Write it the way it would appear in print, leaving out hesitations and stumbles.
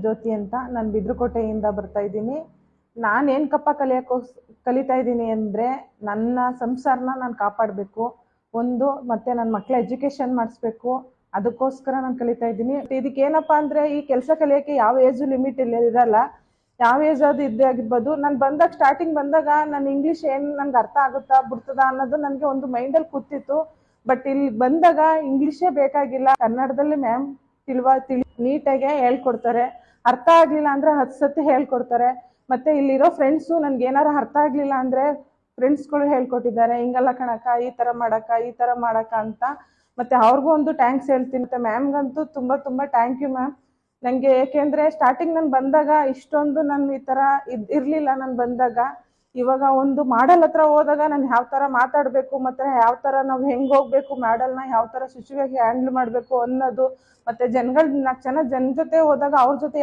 ಜ್ಯೋತಿ ಅಂತ ನಾನು ಬಿದ್ರಕೋಟೆಯಿಂದ ಬರ್ತಾ ಇದ್ದೀನಿ. ನಾನೇನಕ್ಕಪ್ಪ ಕಲಿತಾ ಇದ್ದೀನಿ ಅಂದರೆ ನನ್ನ ಸಂಸಾರನ ನಾನು ಕಾಪಾಡಬೇಕು, ಒಂದು ಮತ್ತು ನನ್ನ ಮಕ್ಕಳ ಎಜುಕೇಷನ್ ಮಾಡಿಸ್ಬೇಕು. ಅದಕ್ಕೋಸ್ಕರ ನಾನು ಕಲಿತಾ ಇದ್ದೀನಿ. ಇದಕ್ಕೆ ಏನಪ್ಪ ಅಂದರೆ ಈ ಕೆಲಸ ಕಲಿಯೋಕ್ಕೆ ಯಾವ ಏಜು ಲಿಮಿಟ್ ಇರಲ್ಲ. ಯಾವ ಏಜ್ ಅದು ಇದ್ದೇ ಆಗಿರ್ಬೋದು. ನಾನು ಬಂದಾಗ ಸ್ಟಾರ್ಟಿಂಗ್ ಬಂದಾಗ ನನ್ನ ಇಂಗ್ಲೀಷ್ ಏನು ನನಗೆ ಅರ್ಥ ಆಗುತ್ತಾ ಬಿಡ್ತದಾ ಅನ್ನೋದು ನನಗೆ ಒಂದು ಮೈಂಡಲ್ಲಿ ಕೂತಿತ್ತು. ಬಟ್ ಇಲ್ಲಿ ಬಂದಾಗ ಇಂಗ್ಲೀಷೇ ಬೇಕಾಗಿಲ್ಲ, ಕನ್ನಡದಲ್ಲಿ ಮ್ಯಾಮ್ ನೀಟಾಗಿ ಹೇಳ್ಕೊಡ್ತಾರೆ. ಅರ್ಥ ಆಗಲಿಲ್ಲ ಅಂದರೆ 10 ಸತಿ ಹೇಳ್ಕೊಡ್ತಾರೆ. ಮತ್ತು ಇಲ್ಲಿರೋ ಫ್ರೆಂಡ್ಸು ನನಗೆ ಏನಾರು ಅರ್ಥ ಆಗಲಿಲ್ಲ ಅಂದರೆ ಫ್ರೆಂಡ್ಸ್ಗಳು ಹೇಳ್ಕೊಟ್ಟಿದ್ದಾರೆ, ಹಿಂಗಲ್ಲ ಕಣಕ್ಕ, ಈ ಥರ ಮಾಡಕ್ಕ ಅಂತ. ಮತ್ತು ಅವ್ರಿಗೂ ಒಂದು ಥ್ಯಾಂಕ್ಸ್ ಹೇಳ್ತೀನಿ. ಮತ್ತು ಮ್ಯಾಮ್ಗಂತೂ ತುಂಬ ತುಂಬ ಥ್ಯಾಂಕ್ ಯು ಮ್ಯಾಮ್. ನನಗೆ ಏಕೆಂದರೆ ಸ್ಟಾರ್ಟಿಂಗ್ ನಾನು ಬಂದಾಗ ಇಷ್ಟೊಂದು ನಾನು ಈ ಥರ ಇರಲಿಲ್ಲ. ನಾನು ಬಂದಾಗ ಇವಾಗ ಒಂದು ಮಾಡಲ್ ಹತ್ರ ಹೋದಾಗ ನಾನು ಯಾವ ಥರ ಮಾತಾಡಬೇಕು, ಮತ್ತು ಯಾವ ಥರ ನಾವು ಹೆಂಗೆ ಹೋಗಬೇಕು, ಮಾಡಲ್ನ ಯಾವ ಥರ ಸಿಚುವೇಶನ್ ಹ್ಯಾಂಡಲ್ ಮಾಡಬೇಕು ಅನ್ನೋದು, ಮತ್ತು 4 ಜನ ಜನ ಜೊತೆ ಹೋದಾಗ ಅವ್ರ ಜೊತೆ